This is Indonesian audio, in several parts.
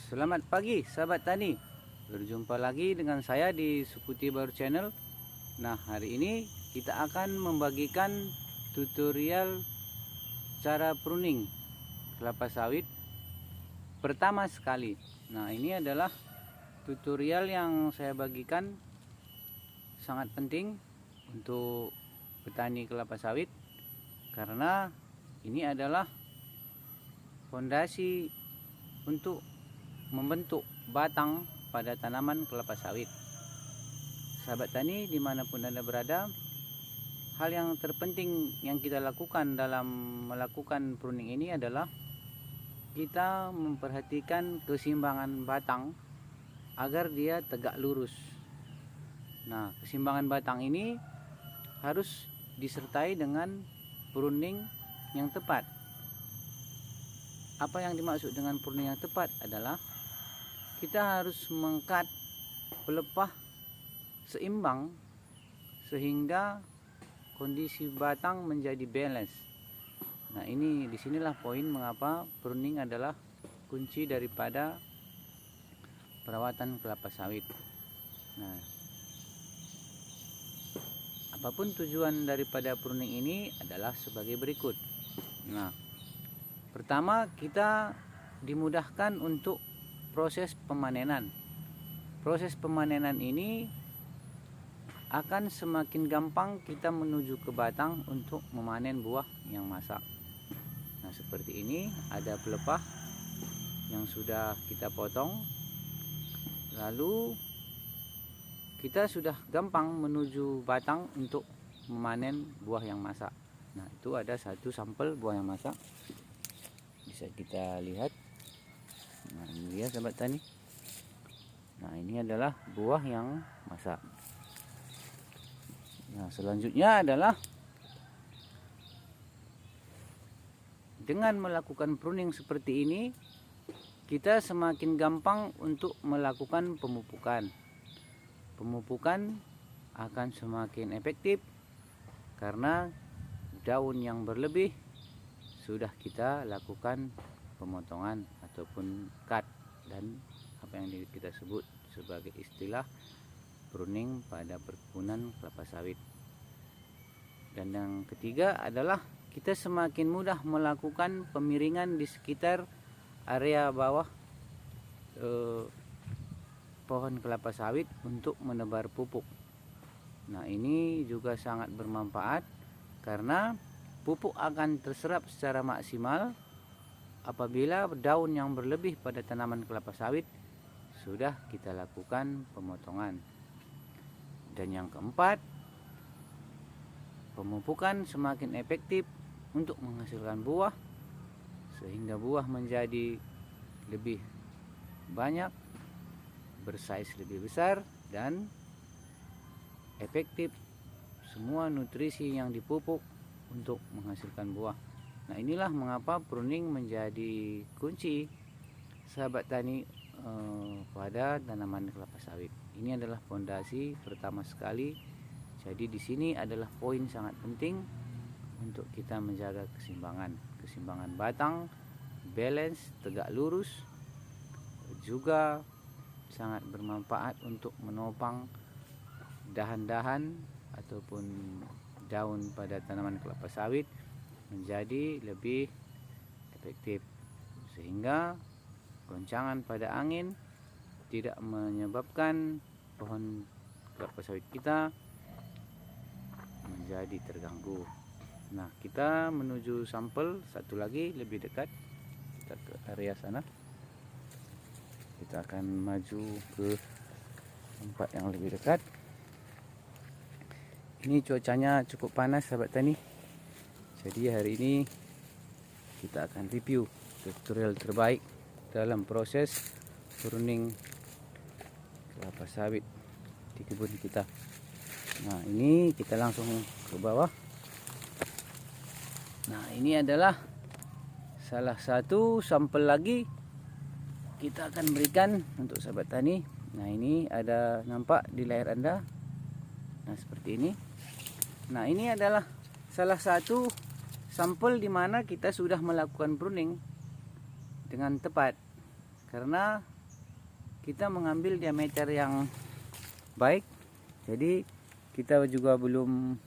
Selamat pagi sahabat tani. Berjumpa lagi dengan saya di Sukuti Baru Channel. Nah, hari ini kita akan membagikan tutorial cara pruning kelapa sawit pertama sekali. Nah, ini adalah tutorial yang saya bagikan sangat penting untuk petani kelapa sawit, karena ini adalah fondasi untuk membentuk batang pada tanaman kelapa sawit. Sahabat tani dimanapun Anda berada, hal yang terpenting yang kita lakukan dalam melakukan pruning ini adalah kita memperhatikan keseimbangan batang agar dia tegak lurus. Nah, keseimbangan batang ini harus disertai dengan pruning yang tepat. Apa yang dimaksud dengan pruning yang tepat adalah kita harus mengkat pelepah seimbang sehingga kondisi batang menjadi balance. Nah, ini disinilah poin mengapa pruning adalah kunci daripada perawatan kelapa sawit. Nah, apapun tujuan daripada pruning ini adalah sebagai berikut. Nah, pertama, kita dimudahkan untuk proses pemanenan. Proses pemanenan ini akan semakin gampang kita menuju ke batang untuk memanen buah yang masak. Nah, seperti ini ada pelepah yang sudah kita potong. Lalu kita sudah gampang menuju batang untuk memanen buah yang masak. Nah, itu ada satu sampel buah yang masak. Bisa kita lihat. Nah, ini dia sahabat tani. Nah, ini adalah buah yang masak. Nah, selanjutnya adalah dengan melakukan pruning seperti ini, kita semakin gampang untuk melakukan pemupukan. Pemupukan akan semakin efektif karena daun yang berlebih sudah kita lakukan pemotongan ataupun cut, dan apa yang kita sebut sebagai istilah pruning pada perkebunan kelapa sawit. Dan yang ketiga adalah kita semakin mudah melakukan pemiringan di sekitar area bawah pohon kelapa sawit untuk menebar pupuk. Nah, ini juga sangat bermanfaat karena pupuk akan terserap secara maksimal apabila daun yang berlebih pada tanaman kelapa sawit sudah kita lakukan pemotongan. Dan yang keempat, pemupukan semakin efektif untuk menghasilkan buah sehingga buah menjadi lebih banyak, bersaiz lebih besar, dan efektif semua nutrisi yang dipupuk untuk menghasilkan buah. Nah, inilah mengapa pruning menjadi kunci sahabat tani pada tanaman kelapa sawit. Ini adalah fondasi pertama sekali. Jadi di sini adalah poin sangat penting untuk kita menjaga keseimbangan batang, balance, tegak lurus. Juga sangat bermanfaat untuk menopang dahan-dahan ataupun daun pada tanaman kelapa sawit menjadi lebih efektif, sehingga goncangan pada angin tidak menyebabkan pohon kelapa sawit kita menjadi terganggu. Nah, kita menuju sampel satu lagi lebih dekat. Kita ke area sana. Kita akan maju ke tempat yang lebih dekat. Ini cuacanya cukup panas sahabat tani. Jadi hari ini kita akan review tutorial terbaik dalam proses pruning kelapa sawit di kebun kita. Nah, ini kita langsung ke bawah. Nah, ini adalah salah satu sampel lagi kita akan berikan untuk sahabat tani. Nah, ini ada nampak di layar Anda. Nah, seperti ini. Nah, ini adalah salah satu sampel di mana kita sudah melakukan pruning dengan tepat. Karena kita mengambil diameter yang baik. Jadi kita juga belum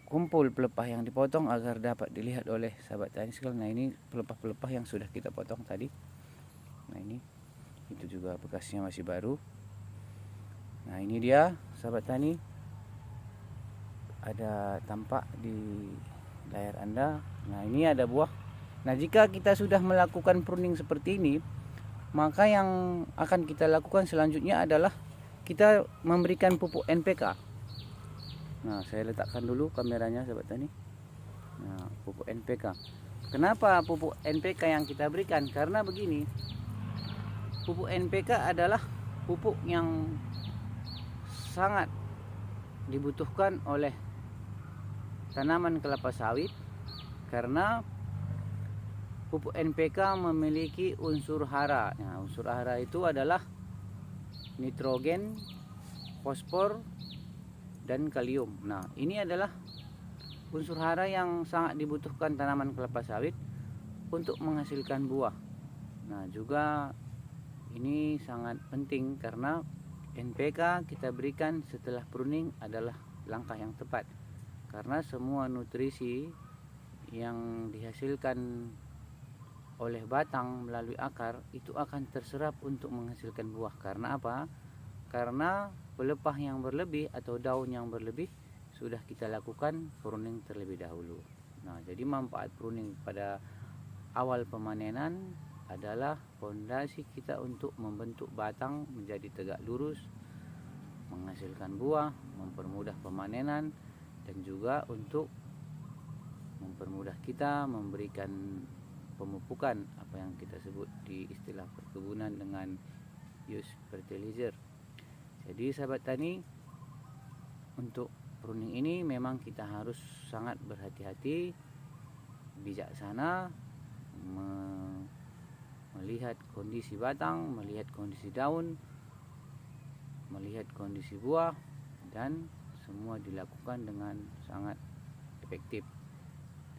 kumpul pelepah yang dipotong agar dapat dilihat oleh sahabat tani sekalian. Nah, ini pelepah-pelepah yang sudah kita potong tadi. Nah, ini itu juga bekasnya masih baru. Nah, ini dia sahabat tani, ada tampak di layar Anda. Nah, ini ada buah. Nah, jika kita sudah melakukan pruning seperti ini, maka yang akan kita lakukan selanjutnya adalah kita memberikan pupuk NPK. Nah, saya letakkan dulu kameranya sahabat tani. Nah, pupuk NPK. Kenapa pupuk NPK yang kita berikan? Karena begini, pupuk NPK adalah pupuk yang sangat dibutuhkan oleh tanaman kelapa sawit, karena pupuk NPK memiliki unsur hara. Nah, unsur hara itu adalah nitrogen, fosfor, dan kalium. Nah, ini adalah unsur hara yang sangat dibutuhkan tanaman kelapa sawit untuk menghasilkan buah. Nah, juga ini sangat penting karena NPK kita berikan setelah pruning adalah langkah yang tepat, karena semua nutrisi yang dihasilkan oleh batang melalui akar itu akan terserap untuk menghasilkan buah. Karena apa? Karena pelepah yang berlebih atau daun yang berlebih sudah kita lakukan pruning terlebih dahulu. Nah, jadi manfaat pruning pada awal pemanenan adalah fondasi kita untuk membentuk batang menjadi tegak lurus, menghasilkan buah, mempermudah pemanenan, dan juga untuk mempermudah kita memberikan pemupukan, apa yang kita sebut di istilah perkebunan dengan use fertilizer. Jadi sahabat tani, untuk pruning ini memang kita harus sangat berhati-hati, bijaksana, melihat kondisi batang, melihat kondisi daun, melihat kondisi buah, dan semua dilakukan dengan sangat efektif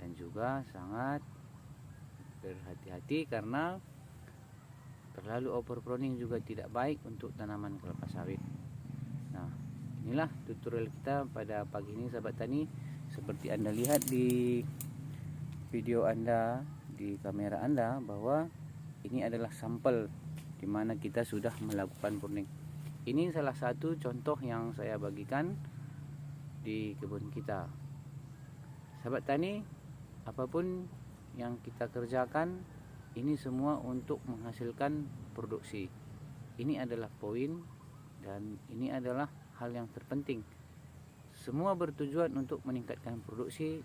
dan juga sangat berhati-hati, karena terlalu over pruning juga tidak baik untuk tanaman kelapa sawit. Nah, inilah tutorial kita pada pagi ini sahabat tani. Seperti Anda lihat di video Anda, di kamera Anda, bahwa ini adalah sampel di mana kita sudah melakukan pruning. Ini salah satu contoh yang saya bagikan di kebun kita. Sahabat tani, apapun yang kita kerjakan, ini semua untuk menghasilkan produksi. Ini adalah poin, dan ini adalah hal yang terpenting. Semua bertujuan untuk meningkatkan produksi,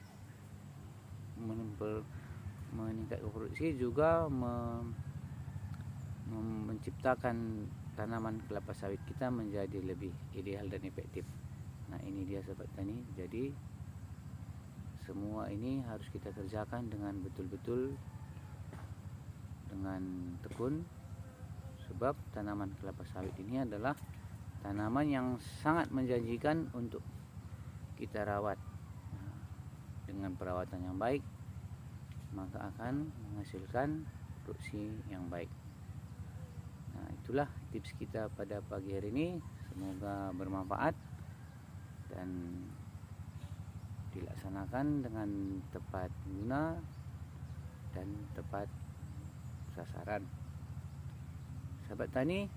meningkatkan produksi juga menciptakan tanaman kelapa sawit kita menjadi lebih ideal dan efektif. Nah, ini dia sahabat tani. Jadi semua ini harus kita kerjakan dengan betul-betul, dengan tekun, sebab tanaman kelapa sawit ini adalah tanaman yang sangat menjanjikan untuk kita rawat. Nah, dengan perawatan yang baik, maka akan menghasilkan produksi yang baik. Nah, itulah tips kita pada pagi hari ini. Semoga bermanfaat dan dilaksanakan dengan tepat guna dan tepat sasaran. Sahabat tani,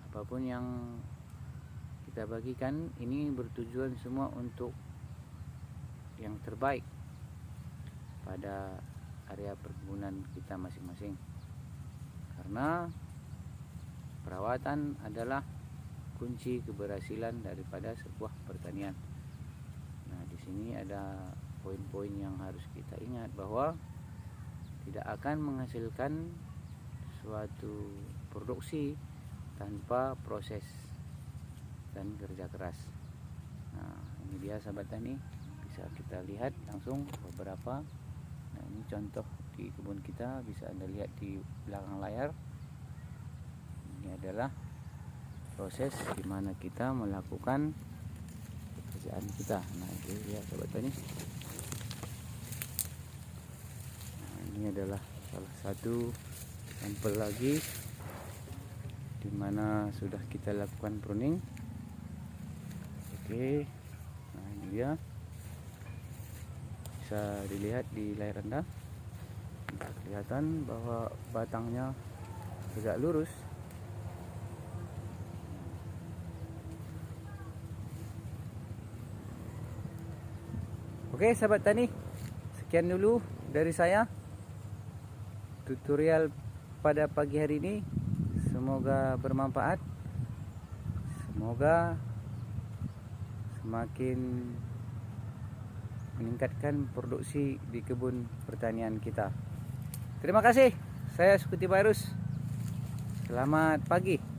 apapun yang kita bagikan ini bertujuan semua untuk yang terbaik pada area perkebunan kita masing-masing, karena perawatan adalah kunci keberhasilan daripada sebuah pertanian. Nah, di sini ada poin-poin yang harus kita ingat, bahwa tidak akan menghasilkan suatu produksi tanpa proses dan kerja keras. Nah, ini dia sahabat tani, bisa kita lihat langsung beberapa. Nah, ini contoh di kebun kita, bisa Anda lihat di belakang layar. Ini adalah proses di mana kita melakukan pekerjaan kita. Nah, itu ya sahabat tani. Nah, ini adalah salah satu sampel lagi di di mana sudah kita lakukan pruning. Oke, nah ini dia, bisa dilihat di layar Anda, kelihatan bahwa batangnya tegak lurus. Oke sahabat tani, sekian dulu dari saya tutorial pada pagi hari ini. Semoga bermanfaat, semoga semakin meningkatkan produksi di kebun pertanian kita. Terima kasih, saya Sukuti Barus. Selamat pagi.